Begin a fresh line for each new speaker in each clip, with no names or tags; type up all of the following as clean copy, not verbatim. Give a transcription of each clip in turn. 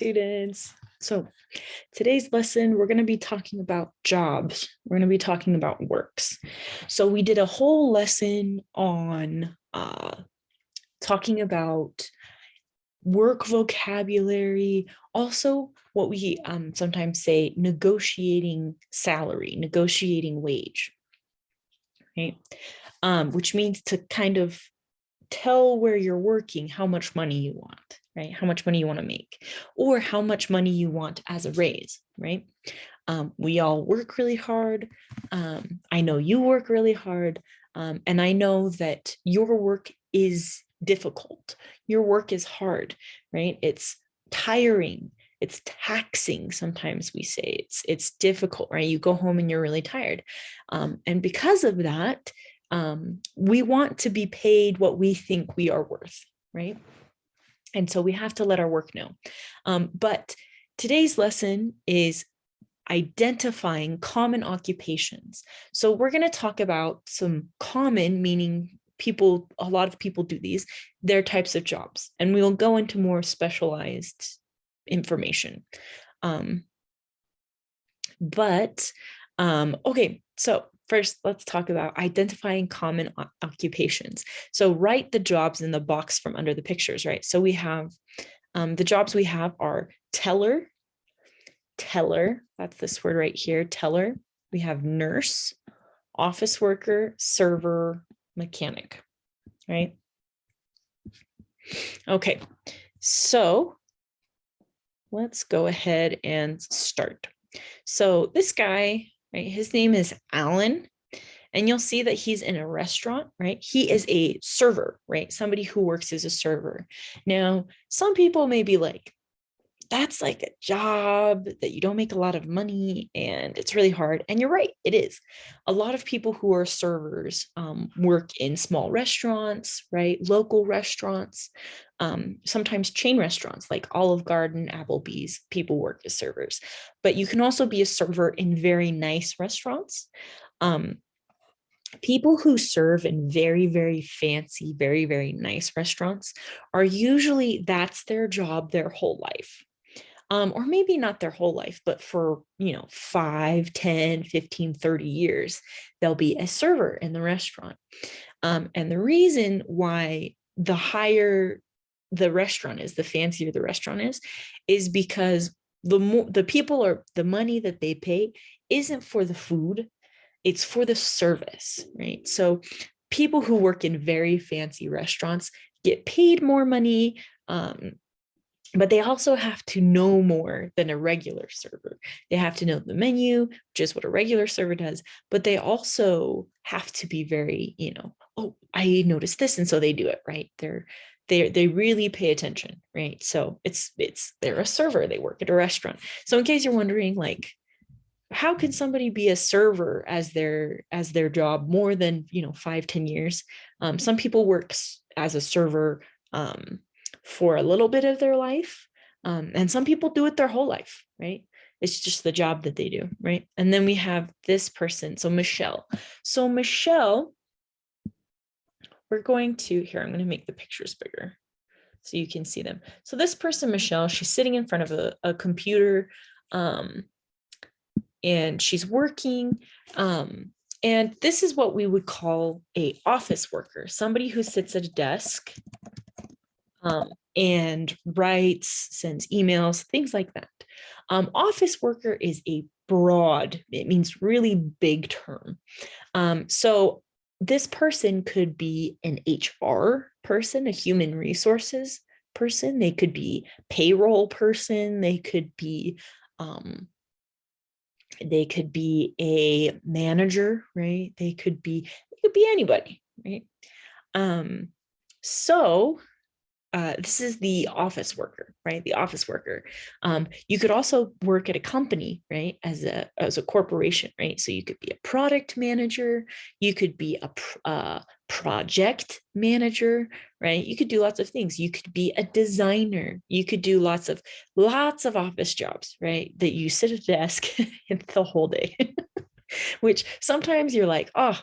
students. So today's lesson, we're going to be talking about jobs. We're going to be talking about works. So we did a whole lesson on talking about work vocabulary, also what we sometimes say negotiating salary, negotiating wage, right? Which means to kind of tell where you're working how much money you want, right? How much money you want to make, or how much money you want as a raise, right? We all work really hard. I know you work really hard. And I know that your work is difficult. Your work is hard, right? It's tiring. It's taxing. Sometimes we say it's difficult, right? You go home and you're really tired. And because of that, we want to be paid what we think we are worth, right? And so we have to let our work know. But today's lesson is identifying common occupations. So we're going to talk about some common, meaning people, a lot of people do these, their types of jobs, and we will go into more specialized information. Okay, so first, let's talk about identifying common occupations. So write the jobs in the box from under the pictures, right? So we have the jobs we have are teller, that's this word right here, teller. We have nurse, office worker, server, mechanic, right? Okay, so let's go ahead and start. So this guy, right, his name is Alan, and you'll see that he's in a restaurant, right? He is a server, right? Somebody who works as a server. Now, some people may be like, that's like a job that you don't make a lot of money and it's really hard. And you're right, it is. A lot of people who are servers work in small restaurants, right? Local restaurants, sometimes chain restaurants like Olive Garden, Applebee's, people work as servers. But you can also be a server in very nice restaurants. People who serve in very, very fancy, very, very nice restaurants are usually, that's their job their whole life. Or maybe not their whole life, but for, 5, 10, 15, 30 years, they'll be a server in the restaurant. And the reason why the higher the restaurant is, the fancier the restaurant is because the people, or the money that they pay isn't for the food, it's for the service, right? So people who work in very fancy restaurants get paid more money, but they also have to know more than a regular server. They have to know the menu, which is what a regular server does, but they also have to be very, oh, I noticed this, and so they do it, right? They really pay attention, right? So they're a server, they work at a restaurant. So in case you're wondering, like, how can somebody be a server as their job more than 5-10 years? Some people work as a server for a little bit of their life, and some people do it their whole life, right? It's just the job that they do, right? And then we have this person, so Michelle, we're going to, here, I'm going to make the pictures bigger so you can see them. So this person, Michelle, she's sitting in front of a computer, and she's working. And this is what we would call a office worker, somebody who sits at a desk and writes, sends emails, things like that. Office worker is a broad, it means really big term. So this person could be an HR person, a human resources person. They could be payroll person. They could be a manager, right? They could be anybody, right? So this is the office worker, right? The office worker. You could also work at a company, right? As a corporation, right? So you could be a product manager. You could be a project manager, right? You could do lots of things. You could be a designer. You could do lots of office jobs, right? That you sit at a desk the whole day, which sometimes you're like, oh,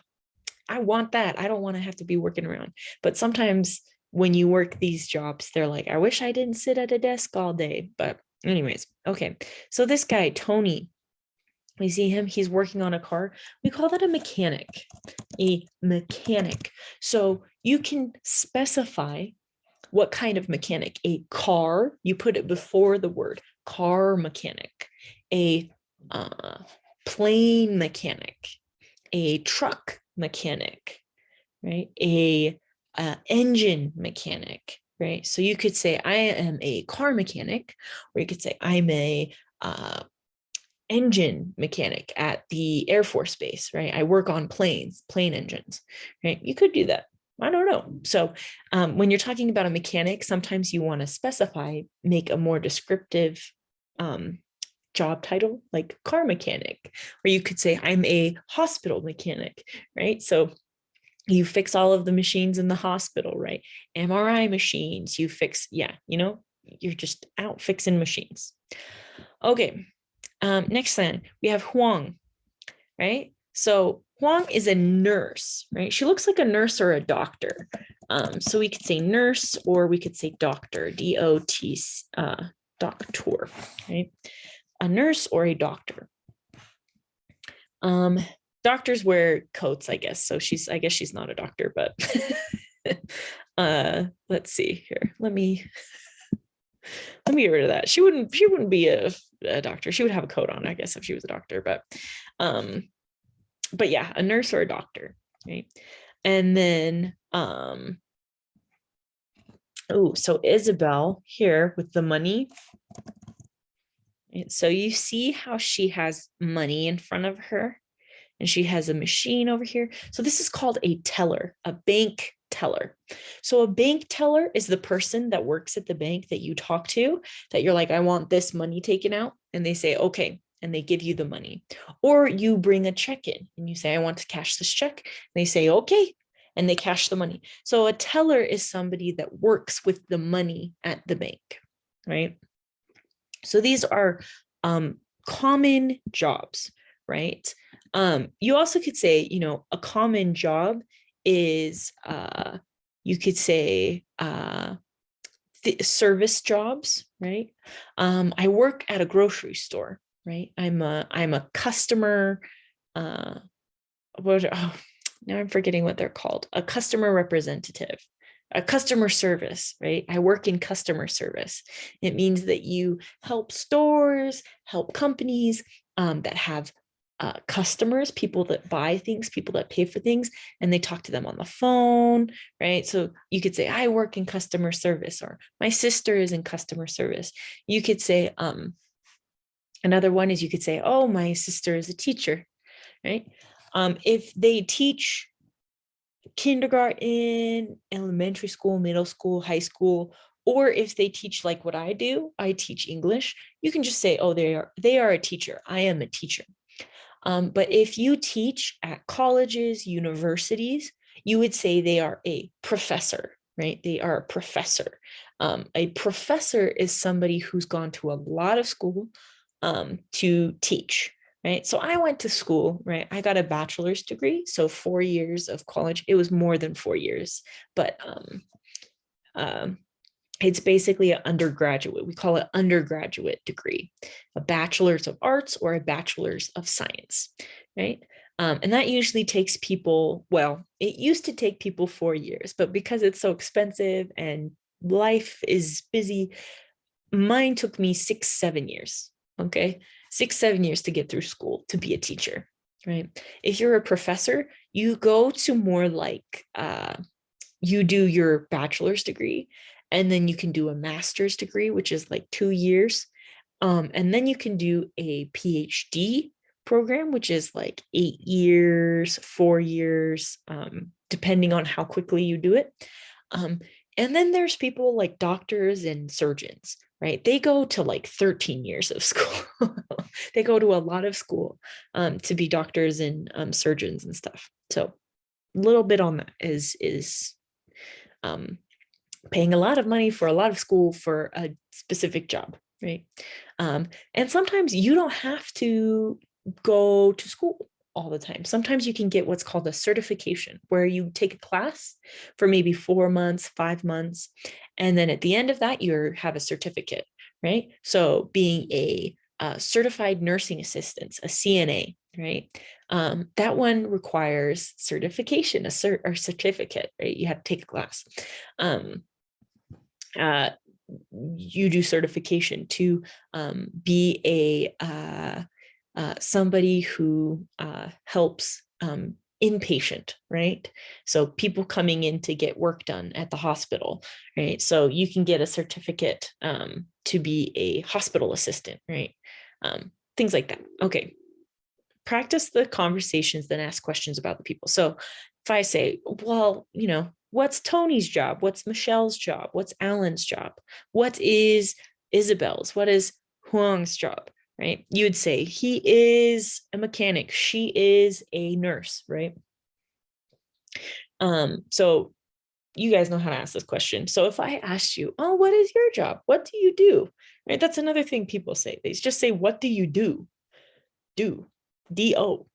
I want that. I don't want to have to be working around. But sometimes when you work these jobs, they're like, I wish I didn't sit at a desk all day, but Anyways, okay. So this guy, Tony, we see him, he's working on a car. We call that a mechanic, a mechanic. So you can specify what kind of mechanic. A car, you put it before the word car mechanic. A plane mechanic, a truck mechanic, right? A engine mechanic, right? So you could say I am a car mechanic, or you could say I'm a engine mechanic at the Air Force Base, right? I work on planes, plane engines, right? You could do that. I don't know. So when you're talking about a mechanic, sometimes you want to specify, make a more descriptive job title, like car mechanic, or you could say I'm a hospital mechanic, right? So you fix all of the machines in the hospital, right? MRI machines, you fix, yeah, you're just out fixing machines. Okay, next line, we have Huang, right? So Huang is a nurse, right? She looks like a nurse or a doctor. So we could say nurse, or we could say doctor, D-O-T, doctor, right? A nurse or a doctor. Doctors wear coats, I guess. So I guess she's not a doctor, but let's see here. Let me get rid of that. She wouldn't be a doctor. She would have a coat on, I guess, if she was a doctor, but yeah, a nurse or a doctor, right? And then so Isabel here with the money. So you see how she has money in front of her, and she has a machine over here. So this is called a teller, a bank teller. So a bank teller is the person that works at the bank that you talk to, that you're like, I want this money taken out. And they say, okay. And they give you the money. Or you bring a check in and you say, I want to cash this check. And they say, okay. And they cash the money. So a teller is somebody that works with the money at the bank, right? So these are common jobs, right? You also could say, a common job is, you could say, service jobs, right? I work at a grocery store, right? I'm a customer. Now I'm forgetting what they're called. A customer representative, a customer service, right? I work in customer service. It means that you help stores, help companies that have customers, people that buy things, people that pay for things, and they talk to them on the phone, right? So you could say, I work in customer service, or my sister is in customer service. You could say, another one is you could say, oh, my sister is a teacher, right? If they teach kindergarten, elementary school, middle school, high school, or if they teach like what I do, I teach English, you can just say, oh, they are a teacher. I am a teacher. But if you teach at colleges, universities, you would say they are a professor, right? They are a professor. A professor is somebody who's gone to a lot of school to teach, right? So I went to school, right? I got a bachelor's degree. So 4 years of college. It was more than 4 years, but it's basically an undergraduate. We call it undergraduate degree, a bachelor's of arts or a bachelor's of science, right? And that usually takes people, well, it used to take people 4 years, but because it's so expensive and life is busy, mine took me 6, 7 years. Okay. 6, 7 years to get through school to be a teacher, right? If you're a professor, you go to more like, you do your bachelor's degree, and then you can do a master's degree, which is like 2 years. And then you can do a PhD program, which is like 8 years, 4 years, depending on how quickly you do it. And then there's people like doctors and surgeons, right? They go to like 13 years of school. They go to a lot of school to be doctors and surgeons and stuff. So a little bit on that is paying a lot of money for a lot of school for a specific job, right? And sometimes you don't have to go to school all the time. Sometimes you can get what's called a certification, where you take a class for maybe 4 months, 5 months, and then at the end of that, you have a certificate, right? So being a certified nursing assistant, a CNA, right? That one requires certification, a certificate, right? You have to take a class. You do certification to be somebody who helps inpatient, right? So people coming in to get work done at the hospital, right? So you can get a certificate to be a hospital assistant, right? Things like that. Okay. Practice the conversations, then ask questions about the people. So if I say, well, what's Tony's job? What's Michelle's job? What's Alan's job? What is Isabel's? What is Huang's job? Right? You would say he is a mechanic. She is a nurse, right? So you guys know how to ask this question. So if I asked you, oh, what is your job? What do you do? Right? That's another thing people say. They just say, what do you do? Do.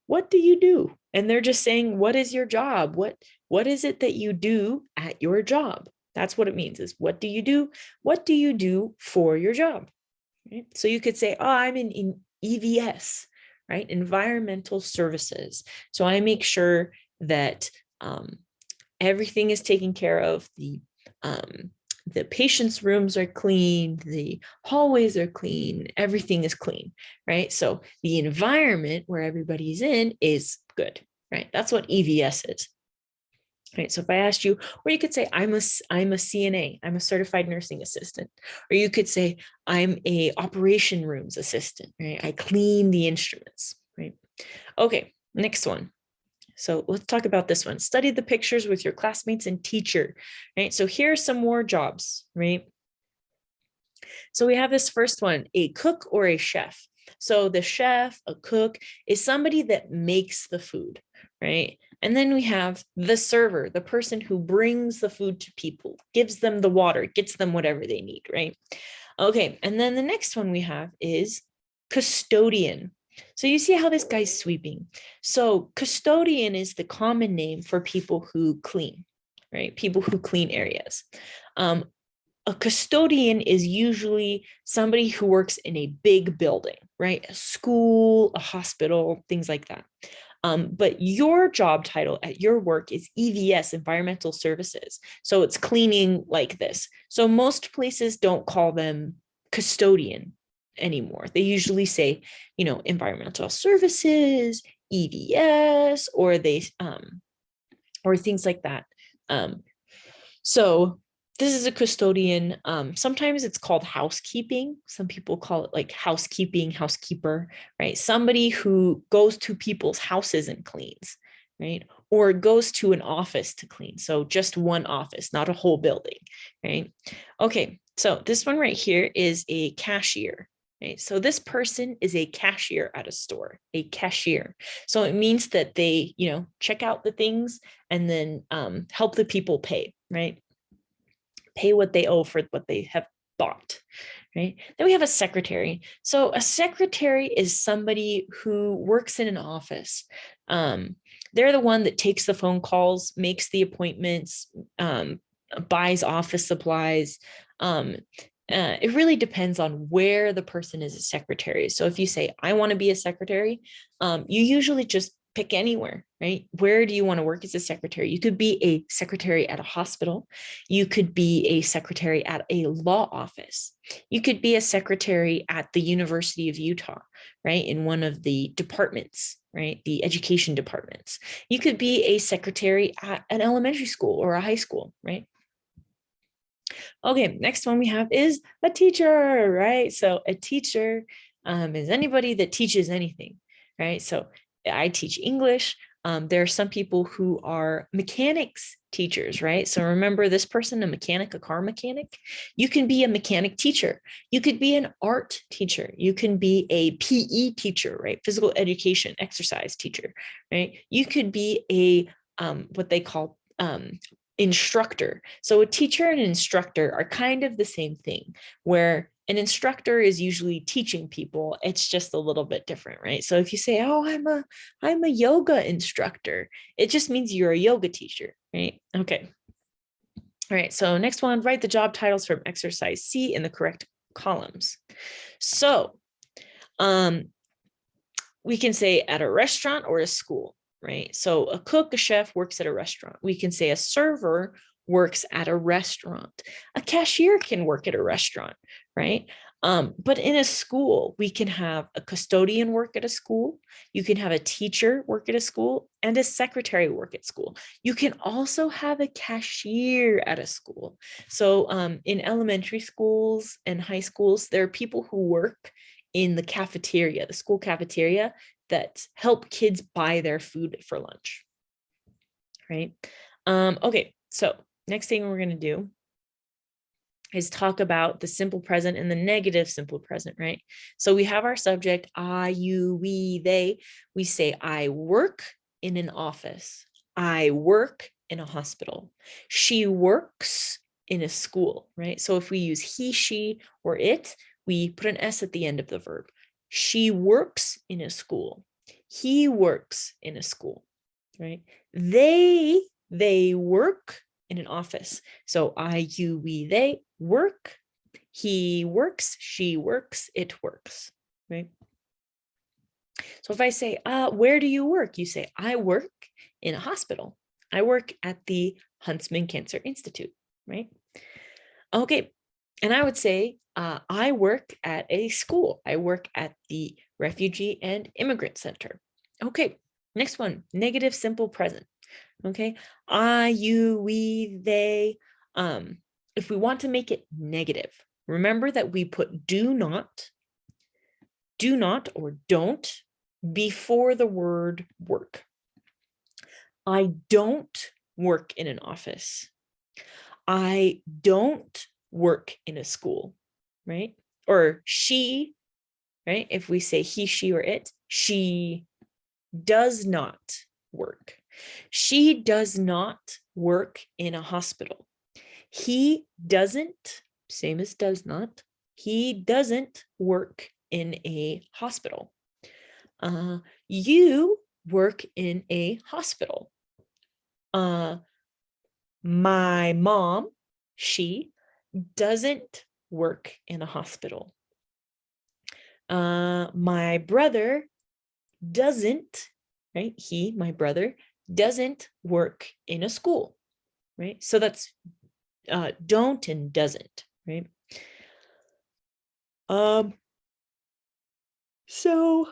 What do you do? And they're just saying, what is your job? What is it that you do at your job? That's what it means, is what do you do? What do you do for your job? Right? So you could say, oh, I'm in EVS, right? Environmental services. So I make sure that everything is taken care of. The patient's rooms are clean, the hallways are clean, everything is clean, right? So the environment where everybody's in is good, right? That's what EVS is. Right. So if I asked you, or you could say, I'm a CNA, I'm a certified nursing assistant, or you could say, I'm a operation rooms assistant, right? I clean the instruments, right? Okay, next one. So let's talk about this one. Study the pictures with your classmates and teacher, right? So here's some more jobs, right? So we have this first one, a cook or a chef. So the chef, a cook, is somebody that makes the food, right? And then we have the server, the person who brings the food to people, gives them the water, gets them whatever they need, right? Okay, and then the next one we have is custodian. So you see how this guy's sweeping. So custodian is the common name for people who clean, right? People who clean areas. A custodian is usually somebody who works in a big building, right? A school, a hospital, things like that. But your job title at your work is EVS, environmental services. So it's cleaning like this. So most places don't call them custodian anymore. They usually say, environmental services, EVS, or or things like that. So this is a custodian. Sometimes it's called housekeeping. Some people call it like housekeeping, housekeeper, right? Somebody who goes to people's houses and cleans, right? Or goes to an office to clean. So just one office, not a whole building, right? Okay, so this one right here is a cashier. Right? So this person is a cashier at a store, a cashier. So it means that they, check out the things and then help the people pay, right? Pay what they owe for what they have bought, right? Then we have a secretary. So a secretary is somebody who works in an office. They're the one that takes the phone calls, makes the appointments, buys office supplies. It really depends on where the person is a secretary. So if you say, I want to be a secretary, you usually just pick anywhere, right? Where do you want to work as a secretary? You could be a secretary at a hospital. You could be a secretary at a law office. You could be a secretary at the University of Utah, right? In one of the departments, right? The education departments. You could be a secretary at an elementary school or a high school, right? Okay, next one we have is a teacher, right? So a teacher is anybody that teaches anything, right? So I teach English. There are some people who are mechanics teachers, right? So remember this person, a mechanic, a car mechanic. You can be a mechanic teacher. You could be an art teacher. You can be a PE teacher, right? Physical education, exercise teacher, right? You could be a what they call instructor. So a teacher and an instructor are kind of the same thing, where an instructor is usually teaching people. It's just a little bit different, right? So if you say, oh, I'm a yoga instructor, it just means you're a yoga teacher, right? Okay. All right, so next one, write the job titles from exercise C in the correct columns. So we can say at a restaurant or a school, right? So a cook, a chef works at a restaurant. We can say a server works at a restaurant. A cashier can work at a restaurant, right? But in a school, we can have a custodian work at a school. You can have a teacher work at a school and a secretary work at school. You can also have a cashier at a school. So in elementary schools and high schools, there are people who work in the cafeteria, the school cafeteria, that help kids buy their food for lunch, right? Okay, so next thing we're going to do is talk about the simple present and the negative simple present, right? So we have our subject, I, you, we, they. We say, I work in an office. I work in a hospital. She works in a school, right? So if we use he, she, or it, we put an S at the end of the verb. She works in a school. He works in a school, right? They work in an office. So I, you, we, they work. He works, she works, it works, right? So if I say, where do you work? You say, I work in a hospital. I work at the Huntsman Cancer Institute, right? Okay. And I would say, I work at a school. I work at the Refugee and Immigrant Center. Okay. Next one, negative simple present. Okay. I, you, we, they. If we want to make it negative, remember that we put do not or don't before the word work. I don't work in an office. I don't work in a school, right? Or she, right? If we say he, she, or it, she does not work. She does not work in a hospital. He doesn't, same as does not, he doesn't work in a hospital. You work in a hospital. My mom, she doesn't work in a hospital. My brother doesn't, right? He, my brother, doesn't work in a school, right? So that's don't and doesn't, right? So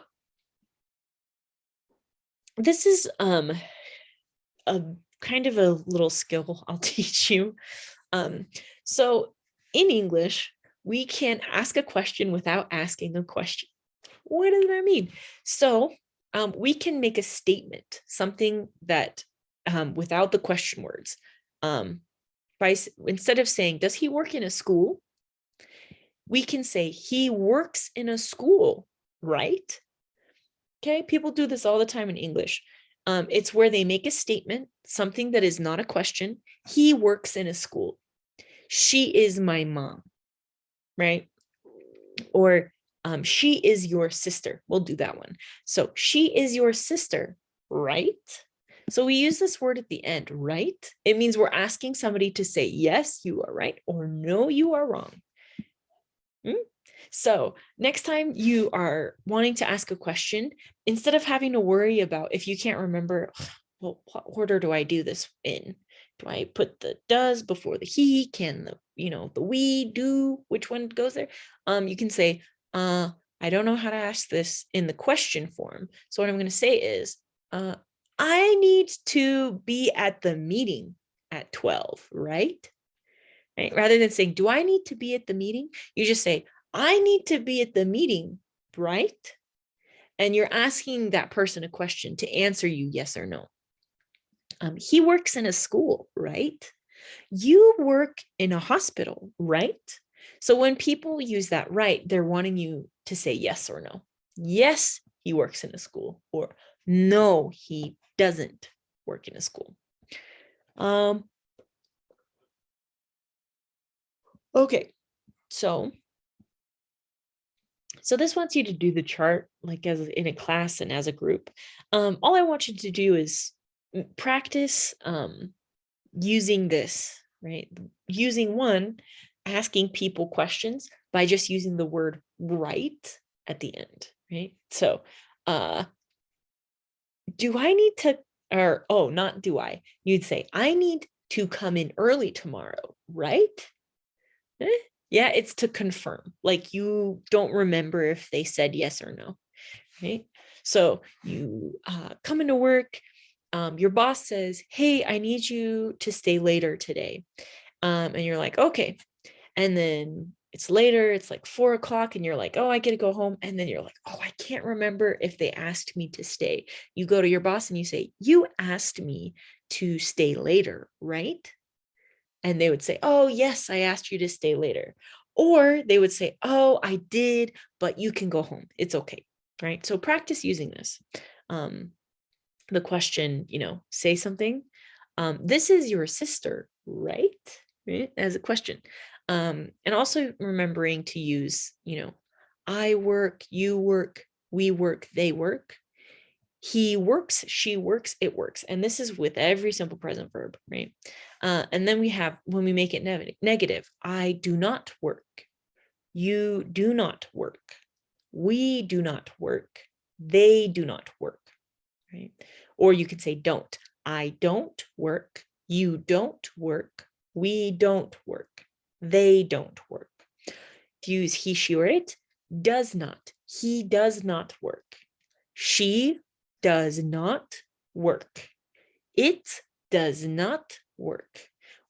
this is a kind of a little skill I'll teach you. So in English, we can ask a question without asking a question. What does that mean? So we can make a statement, something that without the question words. Instead of saying, does he work in a school? We can say, he works in a school, right? Okay, people do this all the time in English. It's where they make a statement, something that is not a question. He works in a school. She is my mom, right? Or she is your sister. We'll do that one. So she is your sister, right? So we use this word at the end, right? It means we're asking somebody to say, yes, you are right, or no, you are wrong. So next time you are wanting to ask a question, instead of having to worry about if you can't remember, well, what order do I do this in? Do I put the does before the he? Can the we do, which one goes there? You can say, I don't know how to ask this in the question form. So what I'm going to say is, I need to be at the meeting at 12, right? Right? Rather than saying, do I need to be at the meeting? You just say, I need to be at the meeting, right? And you're asking that person a question to answer you yes or no. He works in a school, right? You work in a hospital, right? So when people use that right, they're wanting you to say yes or no. Yes, he works in a school, or no, he doesn't work in a school. Okay, so this wants you to do the chart like as in a class and as a group. All I want you to do is practice using this, right? Using one asking people questions by just using the word right at the end, right? So, do I need to, or, oh, not do I, you'd say, I need to come in early tomorrow, right? Eh, yeah, it's to confirm. Like you don't remember if they said yes or no, right? So you come into work, your boss says, hey, I need you to stay later today. And you're like, okay. And then it's later, it's like 4 o'clock, and you're like, oh, I get to go home. And then you're like, oh, I can't remember if they asked me to stay. You go to your boss and you say, you asked me to stay later, right? And they would say, oh, yes, I asked you to stay later. Or they would say, oh, I did, but you can go home. It's okay, right? So practice using this. The question, say something. This is your sister, right? Right? As a question. And also remembering to use, I work, you work, we work, they work. He works, she works, it works. And this is with every simple present verb, right? And then we have, when we make it negative, I do not work. You do not work. We do not work. They do not work, right? Or you could say don't. I don't work. You don't work. We don't work. They don't work. To use he, she, or it, does not. He does not work. She does not work. It does not work.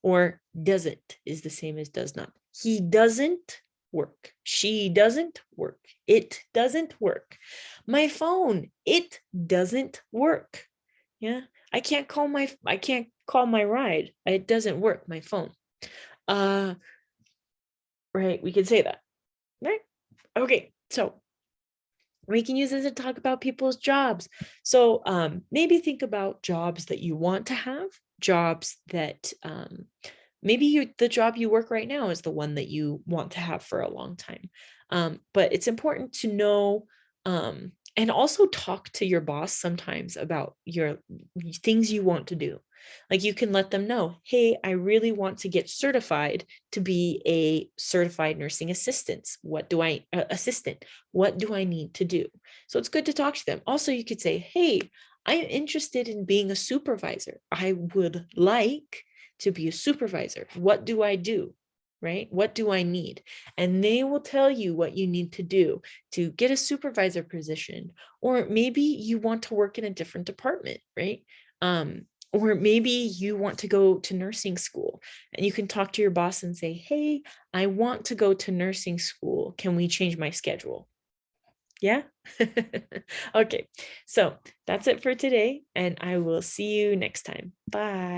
Or doesn't is the same as does not. He doesn't work. She doesn't work. It doesn't work. My phone, it doesn't work. Yeah. I can't call my ride. It doesn't work, my phone. Right, we could say that. Right? Okay. So we can use this to talk about people's jobs. So maybe think about jobs that you want to have, jobs that maybe the job you work right now is the one that you want to have for a long time. But it's important to know and also talk to your boss sometimes about your things you want to do. Like you can let them know, hey, I really want to get certified to be a certified nursing assistant. What do I need to do? So it's good to talk to them. Also, you could say, hey, I'm interested in being a supervisor. I would like to be a supervisor. What do I do? Right? What do I need? And they will tell you what you need to do to get a supervisor position, or maybe you want to work in a different department, right? Or maybe you want to go to nursing school and you can talk to your boss and say, hey, I want to go to nursing school. Can we change my schedule? Yeah. Okay. So that's it for today, and I will see you next time. Bye.